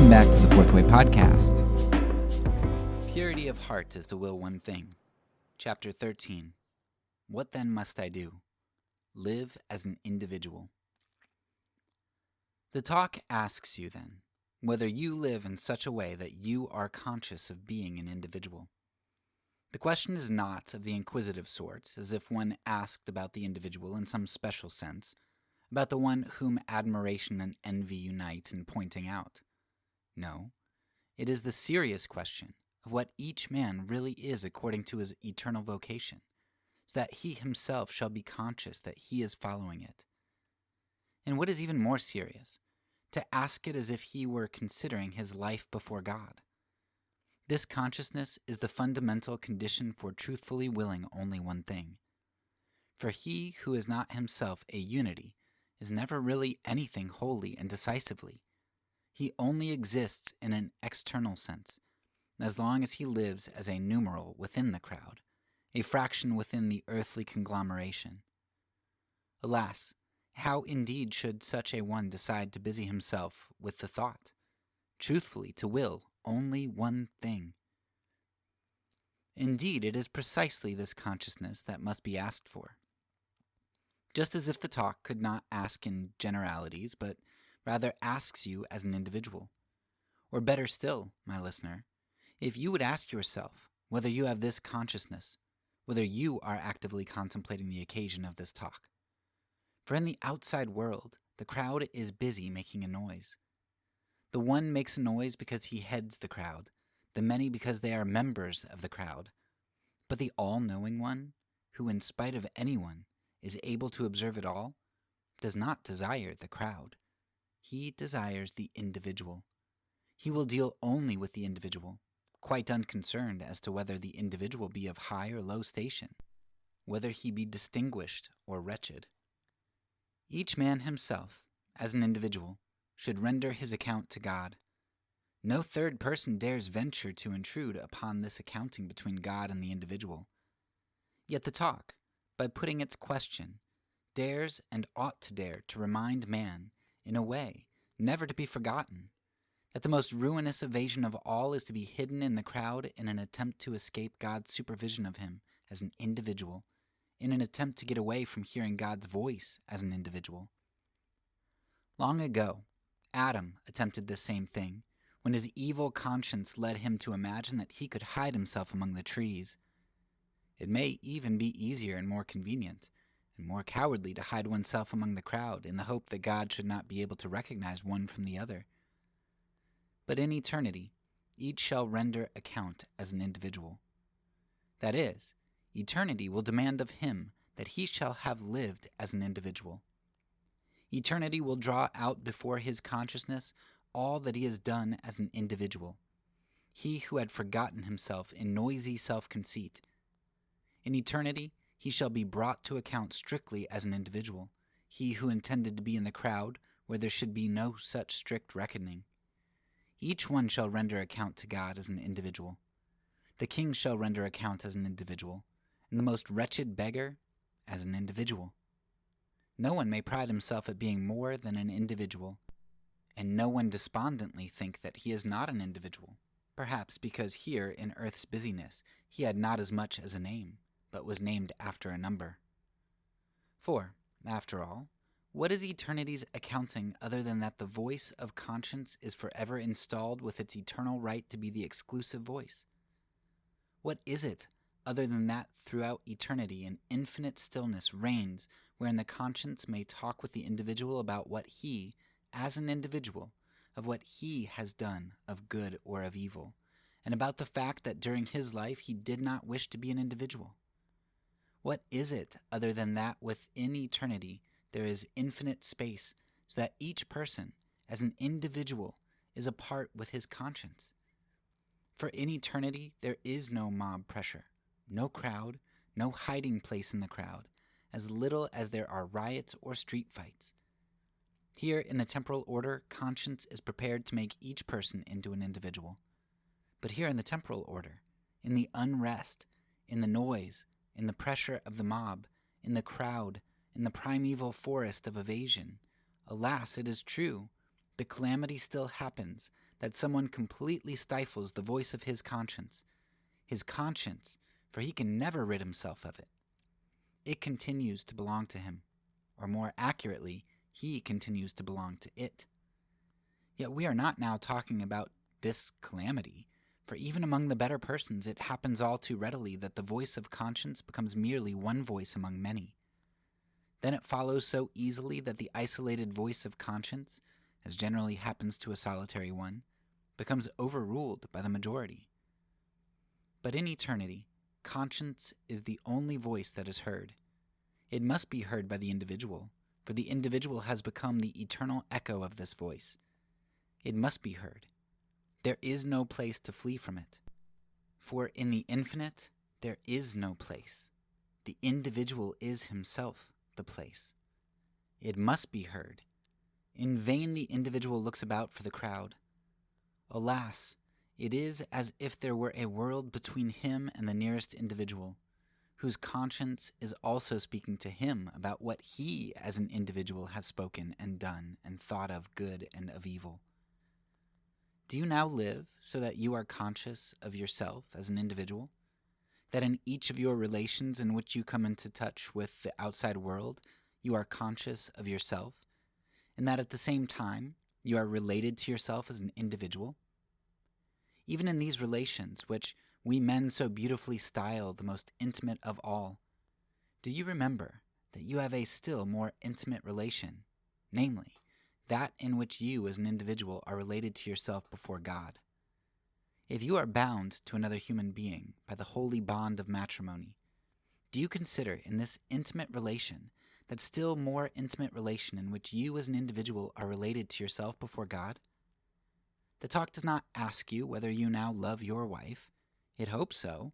Welcome back to the Fourth Way Podcast. Purity of heart is to will one thing. Chapter 13. What then must I do? Live as an individual. The talk asks you then, whether you live in such a way that you are conscious of being an individual. The question is not of the inquisitive sort, as if one asked about the individual in some special sense, about the one whom admiration and envy unite in pointing out. No, it is the serious question of what each man really is according to his eternal vocation, so that he himself shall be conscious that he is following it. And what is even more serious, to ask it as if he were considering his life before God. This consciousness is the fundamental condition for truthfully willing only one thing. For he who is not himself a unity is never really anything wholly and decisively. He only exists in an external sense, as long as he lives as a numeral within the crowd, a fraction within the earthly conglomeration. Alas, how indeed should such a one decide to busy himself with the thought, truthfully to will only one thing? Indeed, it is precisely this consciousness that must be asked for. Just as if the talk could not ask in generalities, but rather asks you as an individual. Or better still, my listener, if you would ask yourself whether you have this consciousness, whether you are actively contemplating the occasion of this talk. For in the outside world, the crowd is busy making a noise. The one makes a noise because he heads the crowd, the many because they are members of the crowd. But the all-knowing one, who in spite of anyone is able to observe it all, does not desire the crowd. He desires the individual. He will deal only with the individual, quite unconcerned as to whether the individual be of high or low station, whether he be distinguished or wretched. Each man himself, as an individual, should render his account to God. No third person dares venture to intrude upon this accounting between God and the individual. Yet the talk, by putting its question, dares and ought to dare to remind man, in a way never to be forgotten, that the most ruinous evasion of all is to be hidden in the crowd in an attempt to escape God's supervision of him as an individual, in an attempt to get away from hearing God's voice as an individual. Long ago, Adam attempted this same thing, when his evil conscience led him to imagine that he could hide himself among the trees. It may even be easier and more convenient, and more cowardly to hide oneself among the crowd in the hope that God should not be able to recognize one from the other. But in eternity, each shall render account as an individual. That is, eternity will demand of him that he shall have lived as an individual. Eternity will draw out before his consciousness all that he has done as an individual. He who had forgotten himself in noisy self-conceit. In eternity, he shall be brought to account strictly as an individual, he who intended to be in the crowd where there should be no such strict reckoning. Each one shall render account to God as an individual. The king shall render account as an individual, and the most wretched beggar as an individual. No one may pride himself at being more than an individual, and no one despondently think that he is not an individual, perhaps because here in earth's busyness he had not as much as a name, but was named after a number. For, after all, what is eternity's accounting other than that the voice of conscience is forever installed with its eternal right to be the exclusive voice? What is it other than that throughout eternity an infinite stillness reigns wherein the conscience may talk with the individual about what he, as an individual, of what he has done of good or of evil, and about the fact that during his life he did not wish to be an individual? What is it other than that within eternity there is infinite space, so that each person, as an individual, is apart with his conscience? For in eternity there is no mob pressure, no crowd, no hiding place in the crowd, as little as there are riots or street fights. Here in the temporal order, conscience is prepared to make each person into an individual. But here in the temporal order, in the unrest, in the noise, in the pressure of the mob, in the crowd, in the primeval forest of evasion, alas, it is true, the calamity still happens that someone completely stifles the voice of his conscience, for he can never rid himself of it. It continues to belong to him, or more accurately, he continues to belong to it. Yet we are not now talking about this calamity, for even among the better persons it happens all too readily that the voice of conscience becomes merely one voice among many. Then it follows so easily that the isolated voice of conscience, as generally happens to a solitary one, becomes overruled by the majority. But in eternity, conscience is the only voice that is heard. It must be heard by the individual, for the individual has become the eternal echo of this voice. It must be heard. There is no place to flee from it. For in the infinite, there is no place. The individual is himself the place. It must be heard. In vain the individual looks about for the crowd. Alas, it is as if there were a world between him and the nearest individual, whose conscience is also speaking to him about what he as an individual has spoken and done and thought of good and of evil. Do you now live so that you are conscious of yourself as an individual? That in each of your relations in which you come into touch with the outside world, you are conscious of yourself, and that at the same time, you are related to yourself as an individual? Even in these relations, which we men so beautifully style the most intimate of all, do you remember that you have a still more intimate relation, namely, that in which you as an individual are related to yourself before God? If you are bound to another human being by the holy bond of matrimony, do you consider in this intimate relation that still more intimate relation in which you as an individual are related to yourself before God? The talk does not ask you whether you now love your wife. It hopes so,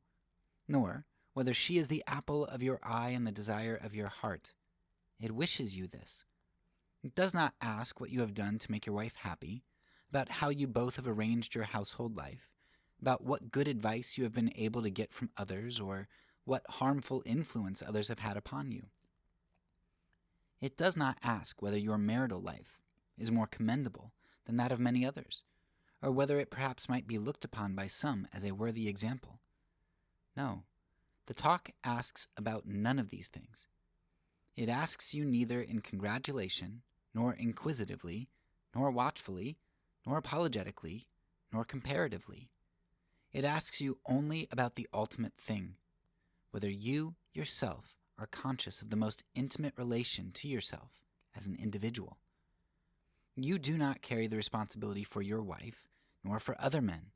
nor whether she is the apple of your eye and the desire of your heart. It wishes you this. It does not ask what you have done to make your wife happy, about how you both have arranged your household life, about what good advice you have been able to get from others, or what harmful influence others have had upon you. It does not ask whether your marital life is more commendable than that of many others, or whether it perhaps might be looked upon by some as a worthy example. No, the talk asks about none of these things. It asks you neither in congratulation, nor inquisitively, nor watchfully, nor apologetically, nor comparatively. It asks you only about the ultimate thing, whether you yourself are conscious of the most intimate relation to yourself as an individual. You do not carry the responsibility for your wife, nor for other men,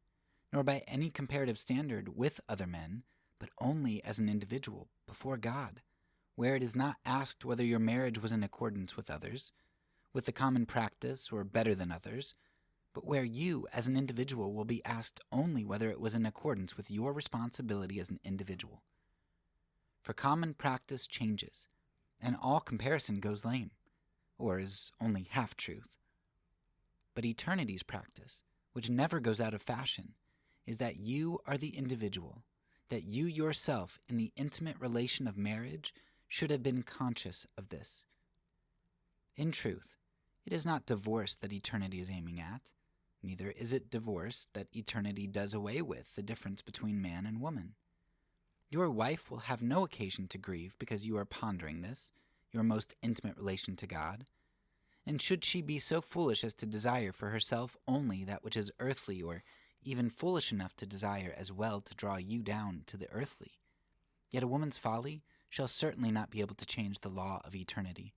nor by any comparative standard with other men, but only as an individual before God, where it is not asked whether your marriage was in accordance with others, with the common practice, or better than others, but where you as an individual will be asked only whether it was in accordance with your responsibility as an individual. For common practice changes, and all comparison goes lame, or is only half-truth. But eternity's practice, which never goes out of fashion, is that you are the individual, that you yourself in the intimate relation of marriage should have been conscious of this. In truth, it is not divorce that eternity is aiming at, neither is it divorce that eternity does away with the difference between man and woman. Your wife will have no occasion to grieve because you are pondering this, your most intimate relation to God. And should she be so foolish as to desire for herself only that which is earthly, or even foolish enough to desire as well to draw you down to the earthly, yet a woman's folly shall certainly not be able to change the law of eternity.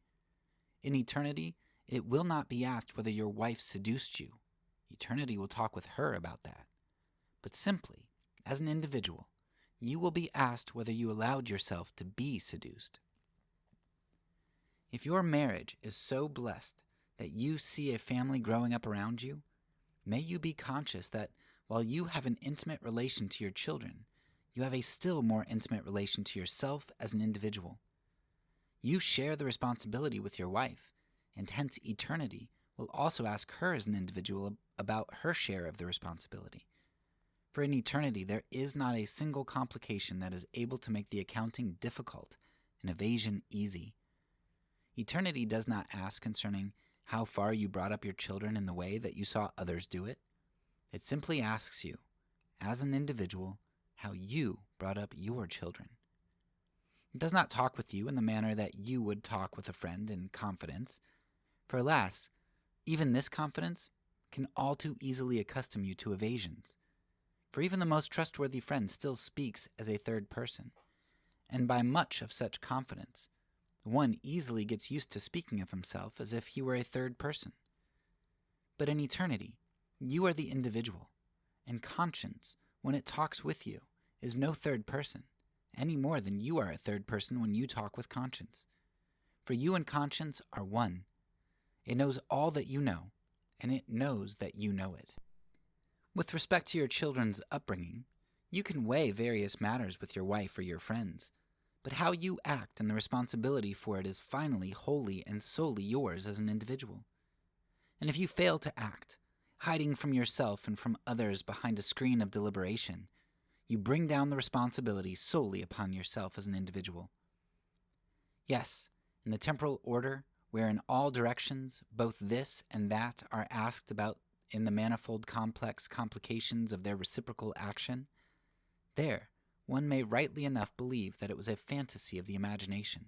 In eternity, it will not be asked whether your wife seduced you. Eternity will talk with her about that. But simply, as an individual, you will be asked whether you allowed yourself to be seduced. If your marriage is so blessed that you see a family growing up around you, may you be conscious that while you have an intimate relation to your children, you have a still more intimate relation to yourself as an individual. You share the responsibility with your wife, and hence eternity will also ask her as an individual about her share of the responsibility. For in eternity there is not a single complication that is able to make the accounting difficult and evasion easy. Eternity does not ask concerning how far you brought up your children in the way that you saw others do it, It simply asks you, as an individual, how you brought up your children. It does not talk with you in the manner that you would talk with a friend in confidence, for alas, even this confidence can all too easily accustom you to evasions. For even the most trustworthy friend still speaks as a third person, and by much of such confidence, one easily gets used to speaking of himself as if he were a third person. But in eternity, you are the individual, and conscience, when it talks with you, is no third person, any more than you are a third person when you talk with conscience. For you and conscience are one. It knows all that you know, and it knows that you know it. With respect to your children's upbringing, you can weigh various matters with your wife or your friends, but how you act and the responsibility for it is finally wholly and solely yours as an individual. And if you fail to act, hiding from yourself and from others behind a screen of deliberation, you bring down the responsibility solely upon yourself as an individual. Yes, in the temporal order, where in all directions both this and that are asked about in the manifold complex complications of their reciprocal action, there one may rightly enough believe that it was a fantasy of the imagination,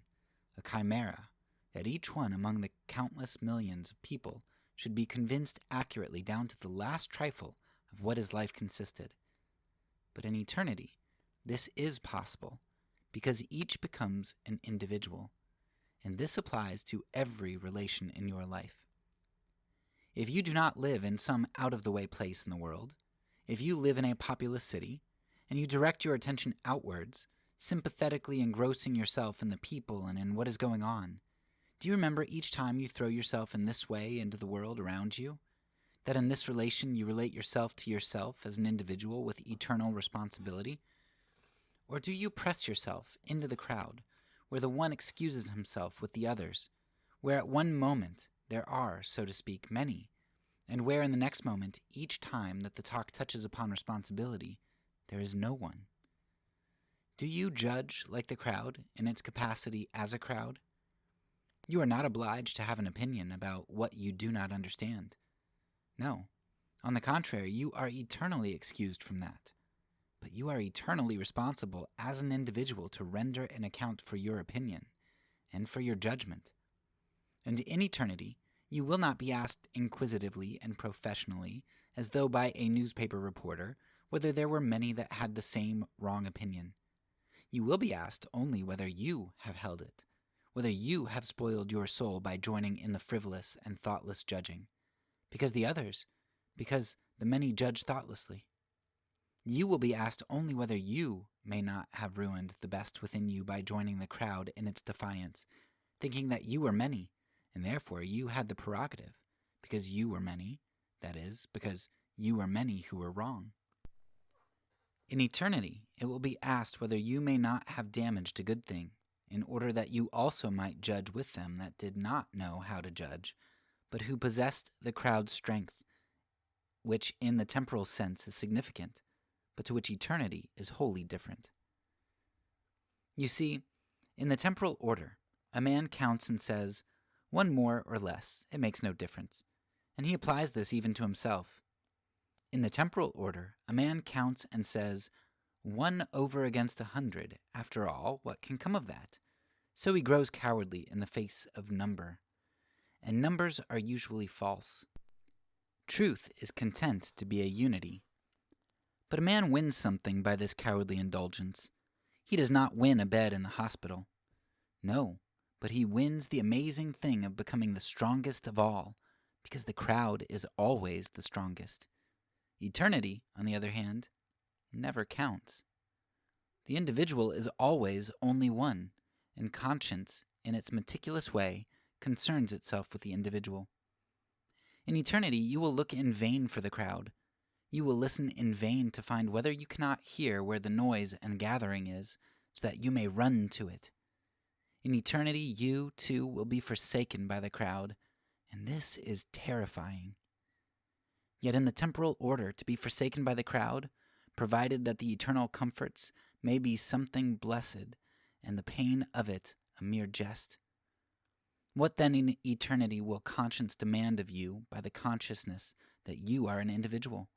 a chimera, that each one among the countless millions of people should be convinced accurately down to the last trifle of what his life consisted. But in eternity, this is possible, because each becomes an individual, and this applies to every relation in your life. If you do not live in some out-of-the-way place in the world, if you live in a populous city, and you direct your attention outwards, sympathetically engrossing yourself in the people and in what is going on, do you remember each time you throw yourself in this way into the world around you, that in this relation you relate yourself to yourself as an individual with eternal responsibility? Or do you press yourself into the crowd, where the one excuses himself with the others, where at one moment there are, so to speak, many, and where in the next moment, each time that the talk touches upon responsibility, there is no one? Do you judge like the crowd in its capacity as a crowd? You are not obliged to have an opinion about what you do not understand. No, on the contrary, you are eternally excused from that. But you are eternally responsible as an individual to render an account for your opinion and for your judgment. And in eternity, you will not be asked inquisitively and professionally, as though by a newspaper reporter, whether there were many that had the same wrong opinion. You will be asked only whether you have held it, whether you have spoiled your soul by joining in the frivolous and thoughtless judging, because the many judge thoughtlessly. You will be asked only whether you may not have ruined the best within you by joining the crowd in its defiance, thinking that you were many, and therefore you had the prerogative, because you were many, that is, because you were many who were wrong. In eternity, it will be asked whether you may not have damaged a good thing, in order that you also might judge with them that did not know how to judge, but who possessed the crowd's strength, which in the temporal sense is significant, but to which eternity is wholly different. You see, in the temporal order, a man counts and says, one more or less, it makes no difference, and he applies this even to himself. In the temporal order, a man counts and says, 1 over against 100, after all, what can come of that? So he grows cowardly in the face of number. And numbers are usually false. Truth is content to be a unity. But a man wins something by this cowardly indulgence. He does not win a bed in the hospital. No, but he wins the amazing thing of becoming the strongest of all, because the crowd is always the strongest. Eternity, on the other hand, never counts. The individual is always only one, and conscience, in its meticulous way, concerns itself with the individual. In eternity, you will look in vain for the crowd. You will listen in vain to find whether you cannot hear where the noise and gathering is, so that you may run to it. In eternity, you, too, will be forsaken by the crowd, and this is terrifying. Yet in the temporal order, to be forsaken by the crowd, provided that the eternal comforts may be something blessed, and the pain of it a mere jest. What then in eternity will conscience demand of you by the consciousness that you are an individual?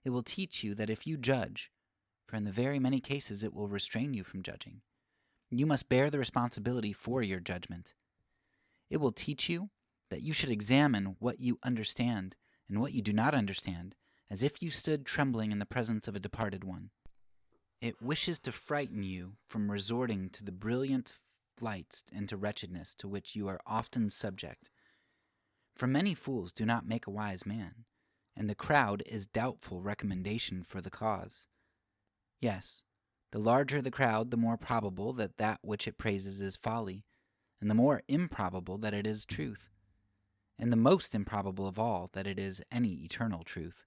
It will teach you that if you judge, for in the very many cases it will restrain you from judging, you must bear the responsibility for your judgment. It will teach you that you should examine what you understand and what you do not understand, as if you stood trembling in the presence of a departed one. It wishes to frighten you from resorting to the brilliant flights into wretchedness to which you are often subject. For many fools do not make a wise man, and the crowd is doubtful recommendation for the cause. Yes, the larger the crowd, the more probable that which it praises is folly, and the more improbable that it is truth, and the most improbable of all that it is any eternal truth.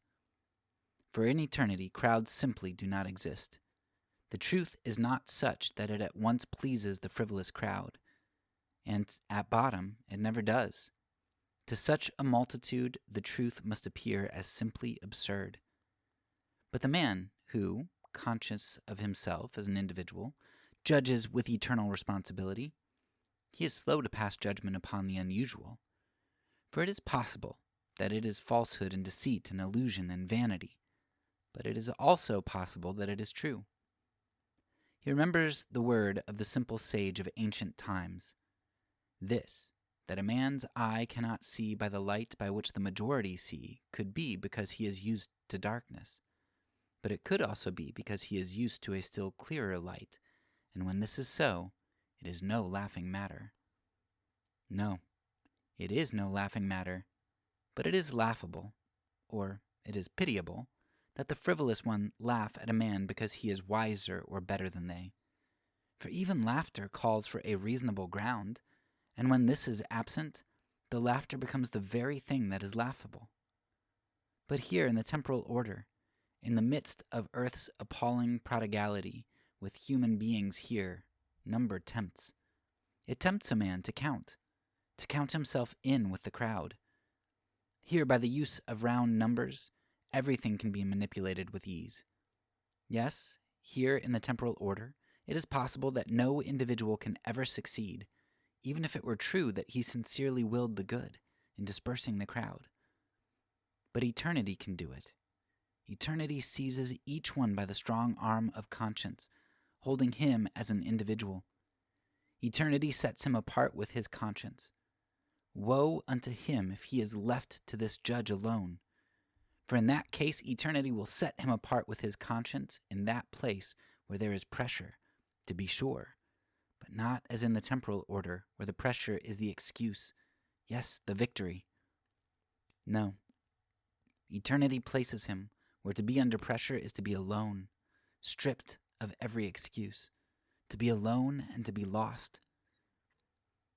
For in eternity, crowds simply do not exist. The truth is not such that it at once pleases the frivolous crowd, and at bottom it never does. To such a multitude the truth must appear as simply absurd. But the man who, conscious of himself as an individual, judges with eternal responsibility, he is slow to pass judgment upon the unusual. For it is possible that it is falsehood and deceit and illusion and vanity, but it is also possible that it is true. He remembers the word of the simple sage of ancient times, this, that a man's eye cannot see by the light by which the majority see, could be because he is used to darkness. But it could also be because he is used to a still clearer light, and when this is so, it is no laughing matter. No, it is no laughing matter, but it is laughable, or it is pitiable, that the frivolous one laugh at a man because he is wiser or better than they. For even laughter calls for a reasonable ground, and when this is absent, the laughter becomes the very thing that is laughable. But here in the temporal order, in the midst of earth's appalling prodigality, with human beings here, number tempts. It tempts a man to count himself in with the crowd. Here, by the use of round numbers, everything can be manipulated with ease. Yes, here in the temporal order, it is possible that no individual can ever succeed, even if it were true that he sincerely willed the good in dispersing the crowd. But eternity can do it. Eternity seizes each one by the strong arm of conscience, holding him as an individual. Eternity sets him apart with his conscience. Woe unto him if he is left to this judge alone. For in that case, eternity will set him apart with his conscience in that place where there is pressure, to be sure, but not as in the temporal order, where the pressure is the excuse, yes, the victory. No. Eternity places him where to be under pressure is to be alone, stripped of every excuse, to be alone and to be lost.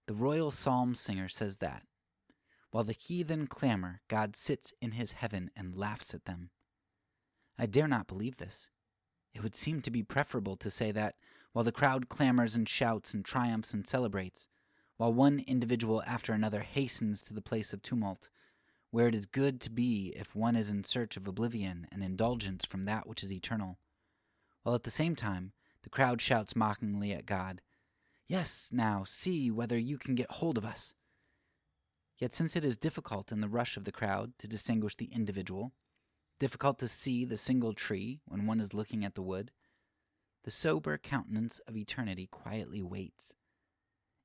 The royal psalm singer says that, while the heathen clamor, God sits in his heaven and laughs at them. I dare not believe this. It would seem to be preferable to say that, while the crowd clamors and shouts and triumphs and celebrates, while one individual after another hastens to the place of tumult, where it is good to be if one is in search of oblivion and indulgence from that which is eternal, while at the same time the crowd shouts mockingly at God, "Yes, now, see whether you can get hold of us." Yet since it is difficult in the rush of the crowd to distinguish the individual, difficult to see the single tree when one is looking at the wood, the sober countenance of eternity quietly waits.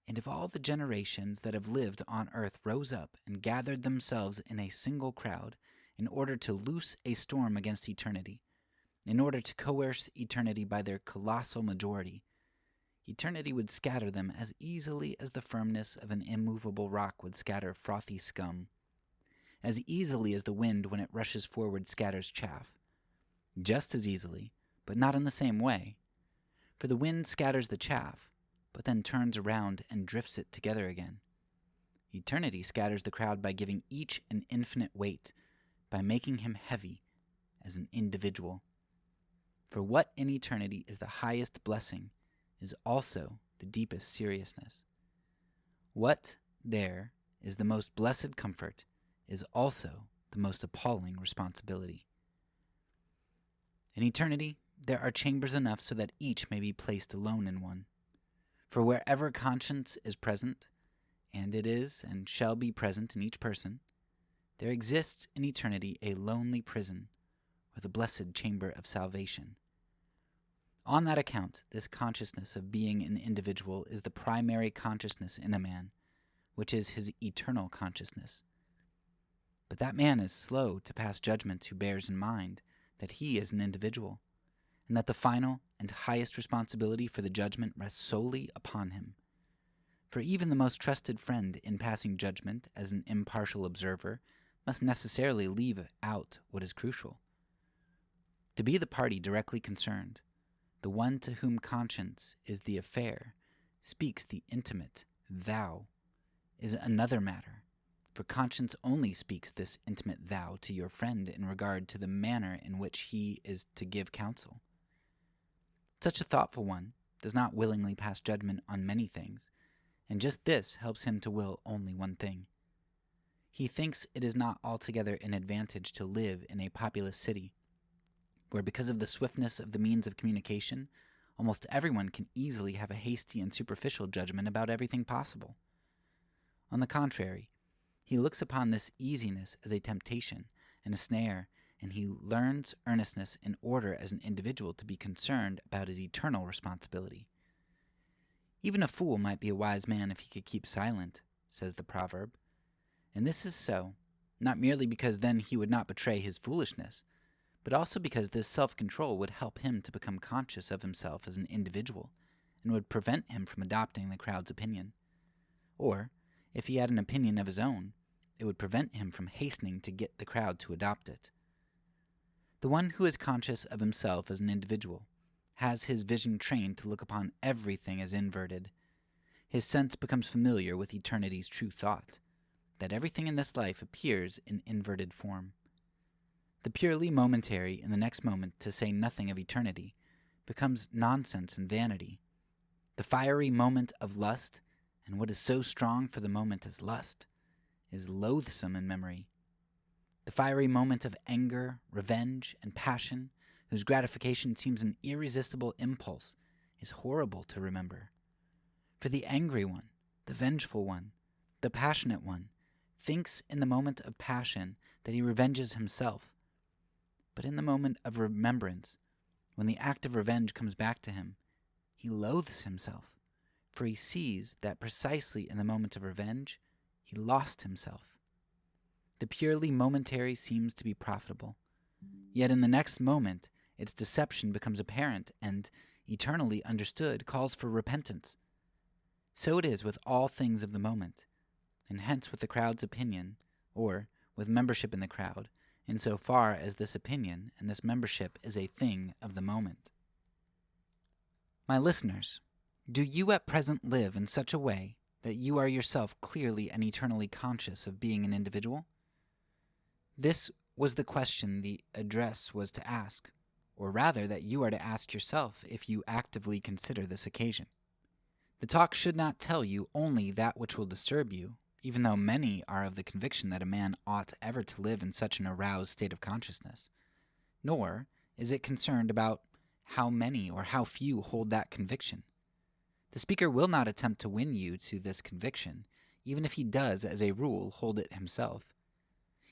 And if all the generations that have lived on earth rose up and gathered themselves in a single crowd in order to loose a storm against eternity, in order to coerce eternity by their colossal majority, eternity would scatter them as easily as the firmness of an immovable rock would scatter frothy scum, as easily as the wind when it rushes forward scatters chaff, just as easily, but not in the same way, for the wind scatters the chaff, but then turns around and drifts it together again. Eternity scatters the crowd by giving each an infinite weight, by making him heavy as an individual. For what in eternity is the highest blessing is also the deepest seriousness. What there is the most blessed comfort is also the most appalling responsibility. In eternity, there are chambers enough so that each may be placed alone in one. For wherever conscience is present, and it is and shall be present in each person, there exists in eternity a lonely prison, or the blessed chamber of salvation. On that account, this consciousness of being an individual is the primary consciousness in a man, which is his eternal consciousness. But that man is slow to pass judgment who bears in mind that he is an individual, and that the final and highest responsibility for the judgment rests solely upon him. For even the most trusted friend in passing judgment as an impartial observer must necessarily leave out what is crucial. To be the party directly concerned, the one to whom conscience is the affair speaks the intimate thou, is another matter, for conscience only speaks this intimate thou to your friend in regard to the manner in which he is to give counsel. Such a thoughtful one does not willingly pass judgment on many things, and just this helps him to will only one thing. He thinks it is not altogether an advantage to live in a populous city, where because of the swiftness of the means of communication, almost everyone can easily have a hasty and superficial judgment about everything possible. On the contrary, he looks upon this easiness as a temptation and a snare, and he learns earnestness in order as an individual to be concerned about his eternal responsibility. Even a fool might be a wise man if he could keep silent, says the proverb. And this is so, not merely because then he would not betray his foolishness, but also because this self-control would help him to become conscious of himself as an individual, and would prevent him from adopting the crowd's opinion. Or, if he had an opinion of his own, it would prevent him from hastening to get the crowd to adopt it. The one who is conscious of himself as an individual has his vision trained to look upon everything as inverted. His sense becomes familiar with eternity's true thought, that everything in this life appears in inverted form. The purely momentary in the next moment, to say nothing of eternity, becomes nonsense and vanity. The fiery moment of lust, and what is so strong for the moment as lust, is loathsome in memory. The fiery moment of anger, revenge, and passion, whose gratification seems an irresistible impulse, is horrible to remember. For the angry one, the vengeful one, the passionate one, thinks in the moment of passion that he revenges himself. But in the moment of remembrance, when the act of revenge comes back to him, he loathes himself, for he sees that precisely in the moment of revenge, he lost himself. The purely momentary seems to be profitable, yet in the next moment its deception becomes apparent and, eternally understood, calls for repentance. So it is with all things of the moment, and hence with the crowd's opinion, or with membership in the crowd, in so far as this opinion and this membership is a thing of the moment. My listeners, do you at present live in such a way that you are yourself clearly and eternally conscious of being an individual? This was the question the address was to ask, or rather that you are to ask yourself if you actively consider this occasion. The talk should not tell you only that which will disturb you, even though many are of the conviction that a man ought ever to live in such an aroused state of consciousness, nor is it concerned about how many or how few hold that conviction. The speaker will not attempt to win you to this conviction, even if he does, as a rule, hold it himself.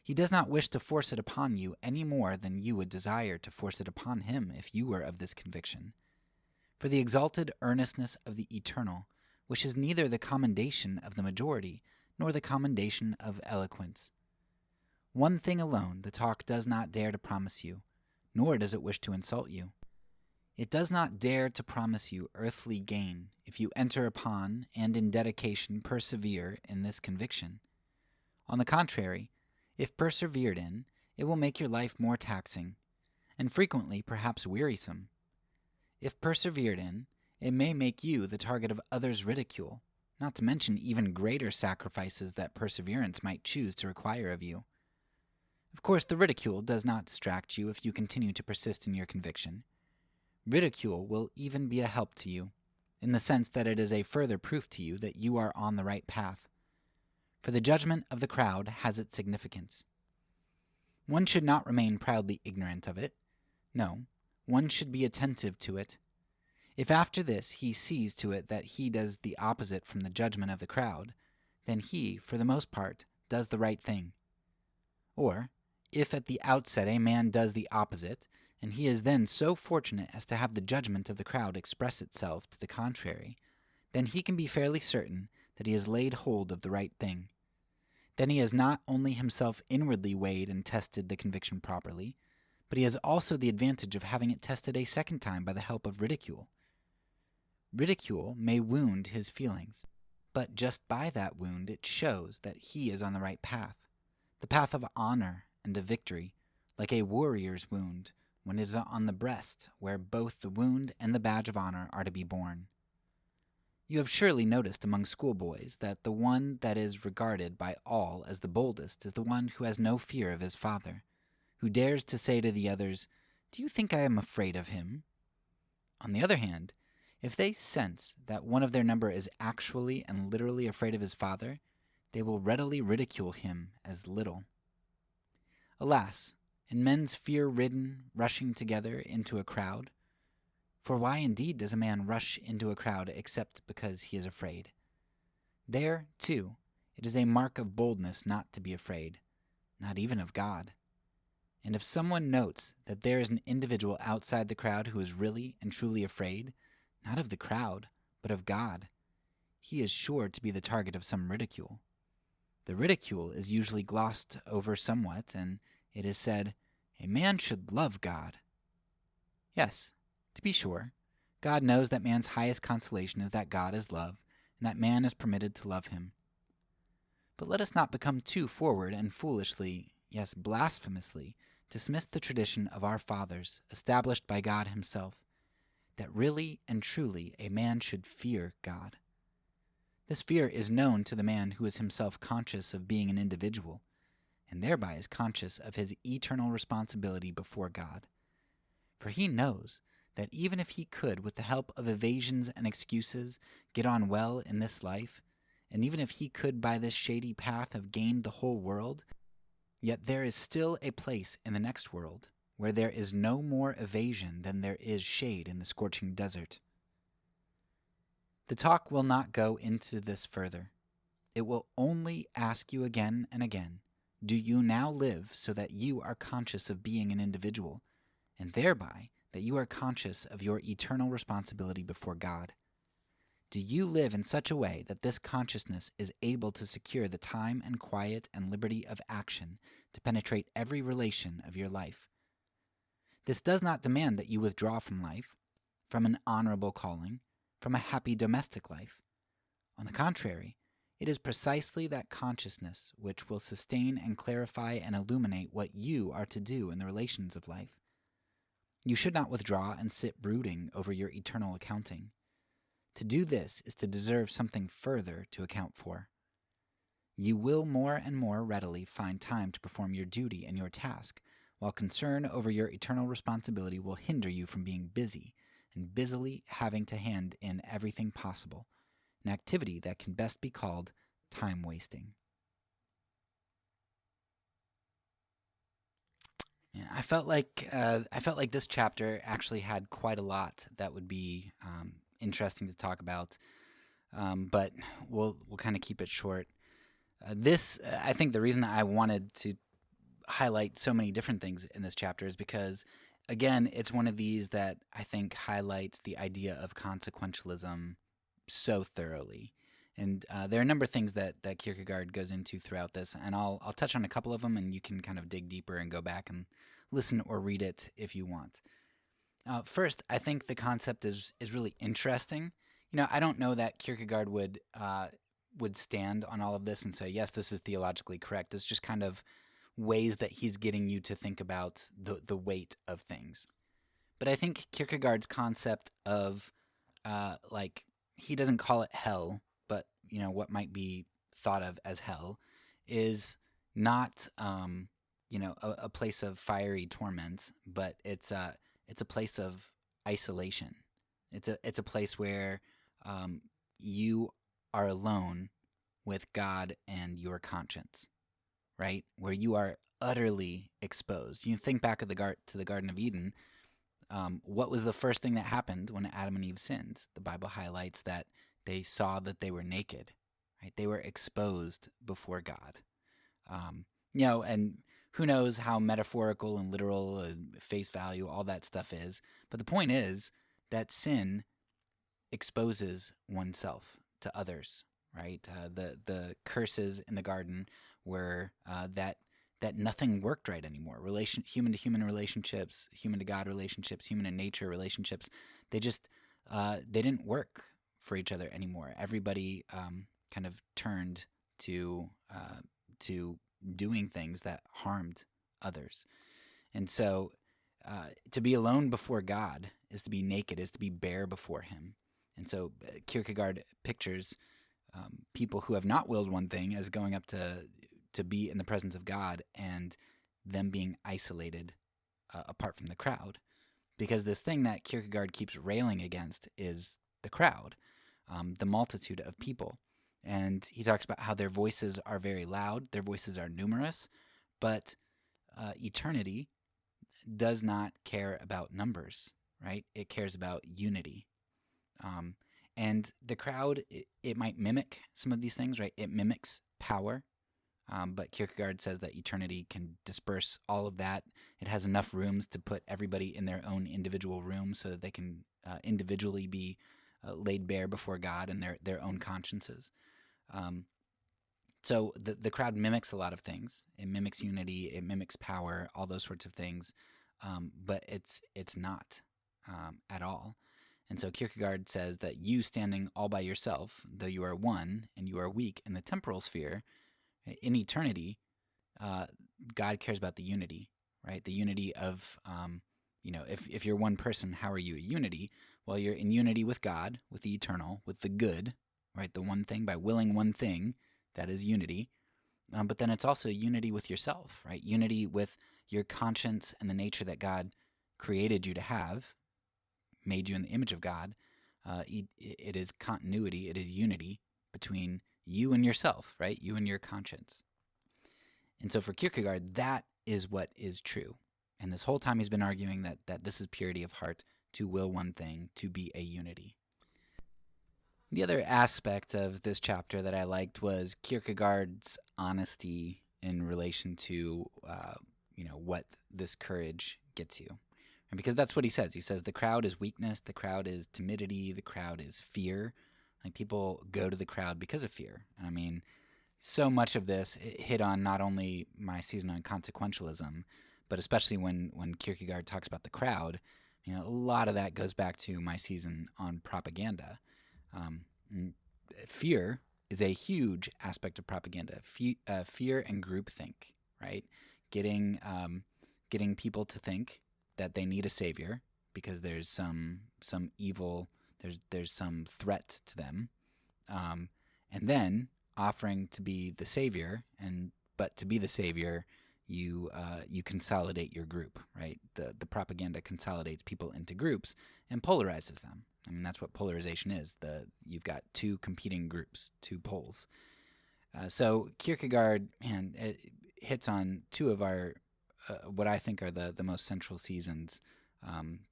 He does not wish to force it upon you any more than you would desire to force it upon him if you were of this conviction. For the exalted earnestness of the eternal wishes neither the commendation of the majority nor the commendation of eloquence. One thing alone the talk does not dare to promise you, nor does it wish to insult you. It does not dare to promise you earthly gain if you enter upon and in dedication persevere in this conviction. On the contrary, if persevered in, it will make your life more taxing, and frequently perhaps wearisome. If persevered in, it may make you the target of others' ridicule, not to mention even greater sacrifices that perseverance might choose to require of you. Of course, the ridicule does not distract you if you continue to persist in your conviction. Ridicule will even be a help to you, in the sense that it is a further proof to you that you are on the right path. For the judgment of the crowd has its significance. One should not remain proudly ignorant of it. No, one should be attentive to it. If after this he sees to it that he does the opposite from the judgment of the crowd, then he, for the most part, does the right thing. Or, If at the outset a man does the opposite, and he is then so fortunate as to have the judgment of the crowd express itself to the contrary, then he can be fairly certain that he has laid hold of the right thing. Then he has not only himself inwardly weighed and tested the conviction properly, but he has also the advantage of having it tested a second time by the help of ridicule. Ridicule may wound his feelings, but just by that wound it shows that he is on the right path, the path of honor and of victory, like a warrior's wound when it is on the breast, where both the wound and the badge of honor are to be borne. You have surely noticed among schoolboys that the one that is regarded by all as the boldest is the one who has no fear of his father, who dares to say to the others, "Do you think I am afraid of him?" On the other hand, if they sense that one of their number is actually and literally afraid of his father, they will readily ridicule him as little. Alas, in men's fear-ridden rushing together into a crowd, for why indeed does a man rush into a crowd except because he is afraid? There, too, it is a mark of boldness not to be afraid, not even of God. And if someone notes that there is an individual outside the crowd who is really and truly afraid, not of the crowd, but of God, he is sure to be the target of some ridicule. The ridicule is usually glossed over somewhat, and it is said, "A man should love God." Yes, to be sure, God knows that man's highest consolation is that God is love, and that man is permitted to love him. But let us not become too forward and foolishly, yes, blasphemously, dismiss the tradition of our fathers, established by God himself, that really and truly a man should fear God. This fear is known to the man who is himself conscious of being an individual, and thereby is conscious of his eternal responsibility before God. For he knows that even if he could, with the help of evasions and excuses, get on well in this life, and even if he could by this shady path have gained the whole world, yet there is still a place in the next world where there is no more evasion than there is shade in the scorching desert. The talk will not go into this further. It will only ask you again and again, do you now live so that you are conscious of being an individual, and thereby that you are conscious of your eternal responsibility before God? Do you live in such a way that this consciousness is able to secure the time and quiet and liberty of action to penetrate every relation of your life? This does not demand that you withdraw from life, from an honorable calling, from a happy domestic life. On the contrary, it is precisely that consciousness which will sustain and clarify and illuminate what you are to do in the relations of life. You should not withdraw and sit brooding over your eternal accounting. To do this is to deserve something further to account for. You will more and more readily find time to perform your duty and your task, while concern over your eternal responsibility will hinder you from being busy and busily having to hand in everything possible, an activity that can best be called time wasting. Yeah, I felt like this chapter actually had quite a lot that would be interesting to talk about, but we'll kind of keep it short. I think the reason I wanted to highlight so many different things in this chapter is because, again, it's one of these that I think highlights the idea of consequentialism so thoroughly. And there are a number of things that Kierkegaard goes into throughout this, and I'll touch on a couple of them, and you can kind of dig deeper and go back and listen or read it if you want. First, I think the concept is really interesting. I don't know that Kierkegaard would stand on all of this and say, yes, this is theologically correct. It's just kind of ways that he's getting you to think about the weight of things. But I think Kierkegaard's concept of he doesn't call it hell, but what might be thought of as hell is not a place of fiery torment, but it's a place of isolation. It's a place where you are alone with God and your conscience, right? Where you are utterly exposed. You think back to the Garden of Eden. What was the first thing that happened when Adam and Eve sinned? The Bible highlights that they saw that they were naked, right? They were exposed before God. And who knows how metaphorical and literal and face value all that stuff is. But the point is that sin exposes oneself to others, right? The curses in the garden were that nothing worked right anymore. Human to human relationships, human to God relationships, human to nature relationships, they just they didn't work for each other anymore. Everybody kind of turned to doing things that harmed others, and so to be alone before God is to be naked, is to be bare before Him. And so Kierkegaard pictures people who have not willed one thing as going up to be in the presence of God, and them being isolated apart from the crowd. Because this thing that Kierkegaard keeps railing against is the crowd, the multitude of people. And he talks about how their voices are very loud, their voices are numerous, but eternity does not care about numbers, right? It cares about unity. And the crowd, it might mimic some of these things, right? It mimics power. But Kierkegaard says that eternity can disperse all of that. It has enough rooms to put everybody in their own individual room so that they can individually be laid bare before God and their own consciences. So the crowd mimics a lot of things. It mimics unity. It mimics power. All those sorts of things. But it's not at all. And so Kierkegaard says that you standing all by yourself, though you are one and you are weak in the temporal sphere, in eternity, God cares about the unity, right? The unity of, if you're one person, how are you a unity? Well, you're in unity with God, with the eternal, with the good, right? The one thing, by willing one thing, that is unity. But then it's also unity with yourself, right? Unity with your conscience and the nature that God created you to have, made you in the image of God. It is continuity, it is unity between you and yourself, right? You and your conscience. And so for Kierkegaard, that is what is true. And this whole time he's been arguing that this is purity of heart, to will one thing, to be a unity. The other aspect of this chapter that I liked was Kierkegaard's honesty in relation to, what this courage gets you. And because that's what he says. He says the crowd is weakness, the crowd is timidity, the crowd is fear. Like, people go to the crowd because of fear. I mean, so much of this hit on not only my season on consequentialism, but especially when Kierkegaard talks about the crowd, a lot of that goes back to my season on propaganda. Fear is a huge aspect of propaganda. Fear and groupthink, right? Getting people to think that they need a savior because there's some evil, there's some threat to them, and then offering to be the savior, but to be the savior, you consolidate your group, right? The propaganda consolidates people into groups and polarizes them. I mean, that's what polarization is. You've got two competing groups, two poles. So Kierkegaard, it hits on two of our what I think are the most central seasons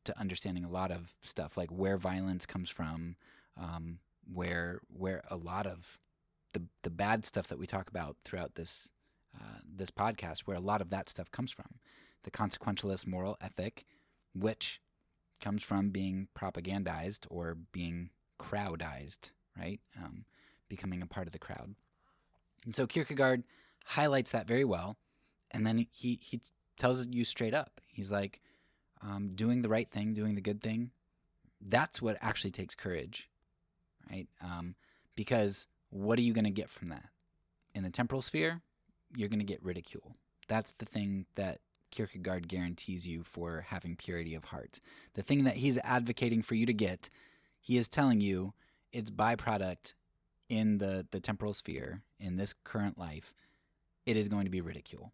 to understanding a lot of stuff, like where violence comes from, where a lot of the bad stuff that we talk about throughout this podcast, where a lot of that stuff comes from. The consequentialist moral ethic, which comes from being propagandized or being crowdized, right? Becoming a part of the crowd. And so Kierkegaard highlights that very well, and then he tells you straight up. He's like, doing the right thing, doing the good thing, that's what actually takes courage, right? Because what are you going to get from that? In the temporal sphere, you're going to get ridicule. That's the thing that Kierkegaard guarantees you for having purity of heart. The thing that he's advocating for you to get, he is telling you its byproduct in the temporal sphere, in this current life, it is going to be ridicule.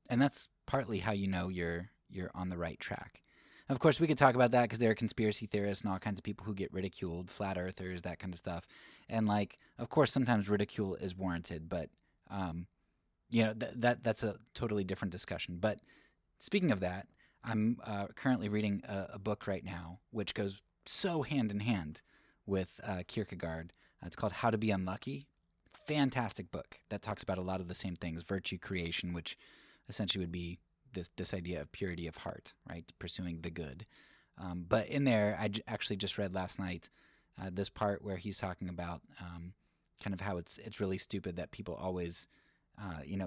And that's partly how you know you're on the right track. Of course, we could talk about that because there are conspiracy theorists and all kinds of people who get ridiculed, flat earthers, that kind of stuff. And of course, sometimes ridicule is warranted, but that's a totally different discussion. But speaking of that, I'm currently reading a book right now which goes so hand in hand with Kierkegaard. It's called How to Be Unlucky. Fantastic book that talks about a lot of the same things, virtue creation, which essentially would be this idea of purity of heart, right? Pursuing the good. But in there, I actually just read last night this part where he's talking about kind of how it's really stupid that people always,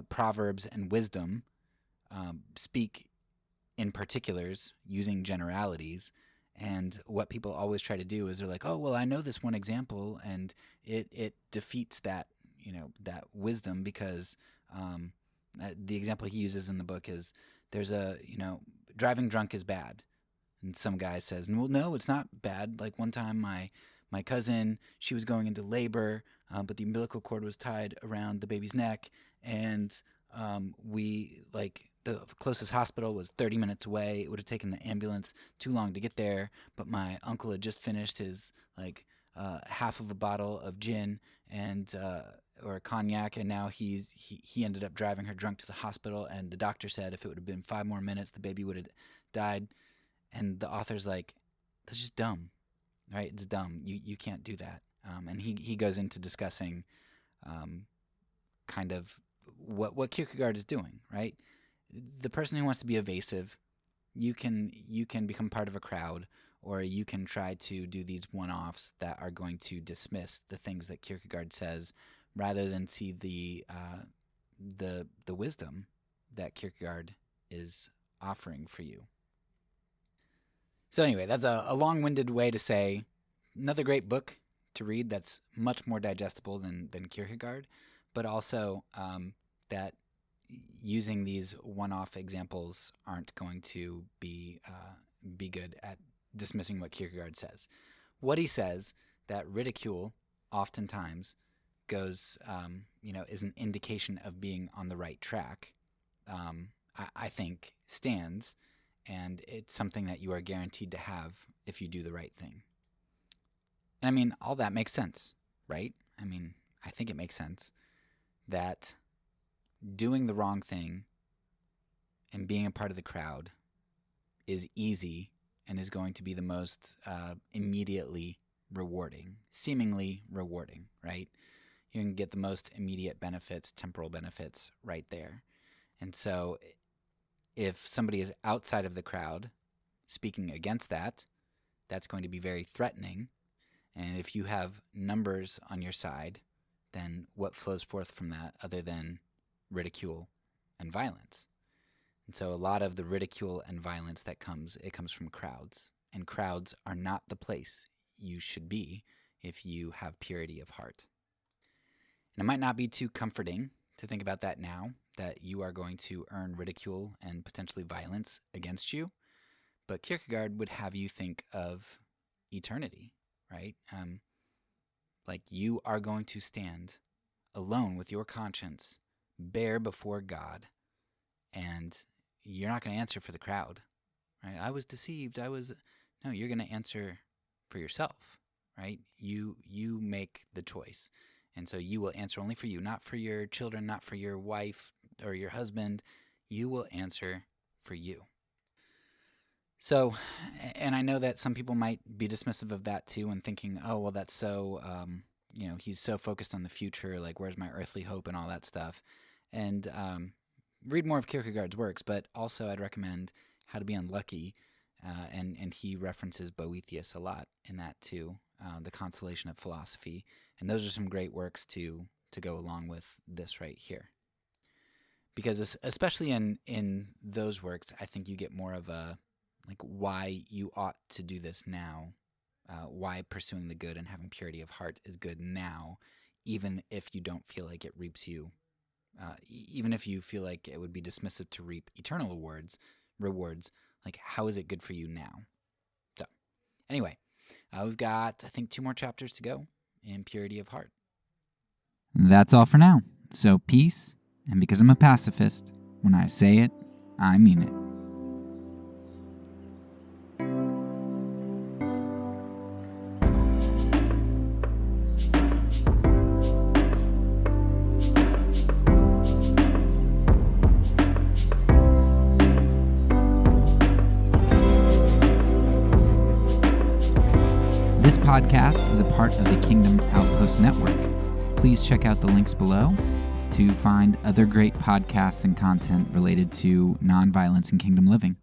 Proverbs and wisdom speak in particulars using generalities. And what people always try to do is they're like, oh, well, I know this one example, and it defeats that, that wisdom because the example he uses in the book is there's driving drunk is bad. And some guy says, well, no, it's not bad. Like one time my cousin, she was going into labor, but the umbilical cord was tied around the baby's neck, and the closest hospital was 30 minutes away. It would have taken the ambulance too long to get there, but my uncle had just finished his half of a bottle of gin and or cognac, and now he ended up driving her drunk to the hospital, and the doctor said if it would have been 5 more minutes, the baby would have died. And the author's like, that's just dumb, right? It's dumb. You can't do that. And he goes into discussing kind of what Kierkegaard is doing, right? The person who wants to be evasive, you can become part of a crowd, or you can try to do these one-offs that are going to dismiss the things that Kierkegaard says, rather than see the wisdom that Kierkegaard is offering for you. So anyway, that's a long-winded way to say another great book to read that's much more digestible than Kierkegaard, but also that using these one-off examples aren't going to be good at dismissing what Kierkegaard says. What he says, that ridicule oftentimes goes, is an indication of being on the right track, I think stands, and it's something that you are guaranteed to have if you do the right thing. And I mean, all that makes sense, right? I mean, I think it makes sense that doing the wrong thing and being a part of the crowd is easy and is going to be the most immediately rewarding, seemingly rewarding, right? You can get the most immediate benefits, temporal benefits right there. And so if somebody is outside of the crowd speaking against that, that's going to be very threatening. And if you have numbers on your side, then what flows forth from that other than ridicule and violence? And so a lot of the ridicule and violence that comes from crowds. And crowds are not the place you should be if you have purity of heart. And it might not be too comforting to think about that now, that you are going to earn ridicule and potentially violence against you. But Kierkegaard would have you think of eternity, right? Like you are going to stand alone with your conscience, bare before God, and you're not going to answer for the crowd, right? I was deceived. No, you're going to answer for yourself, right? You make the choice. And so you will answer only for you, not for your children, not for your wife or your husband. You will answer for you. So, and I know that some people might be dismissive of that too and thinking, oh, well, that's so, he's so focused on the future, like where's my earthly hope and all that stuff. And read more of Kierkegaard's works, but also I'd recommend How to Be Unlucky, and he references Boethius a lot in that too, The Consolation of Philosophy. And those are some great works to go along with this right here. Because especially in those works, I think you get more of a, like, why you ought to do this now, why pursuing the good and having purity of heart is good now, even if you don't feel like it reaps you, even if you feel like it would be dismissive to reap eternal rewards, like, how is it good for you now? So, anyway, we've got, I think, 2 more chapters to go in purity of heart. That's all for now. So peace, and because I'm a pacifist, when I say it, I mean it. This podcast is a part of the Kingdom Outpost Network. Please check out the links below to find other great podcasts and content related to nonviolence and kingdom living.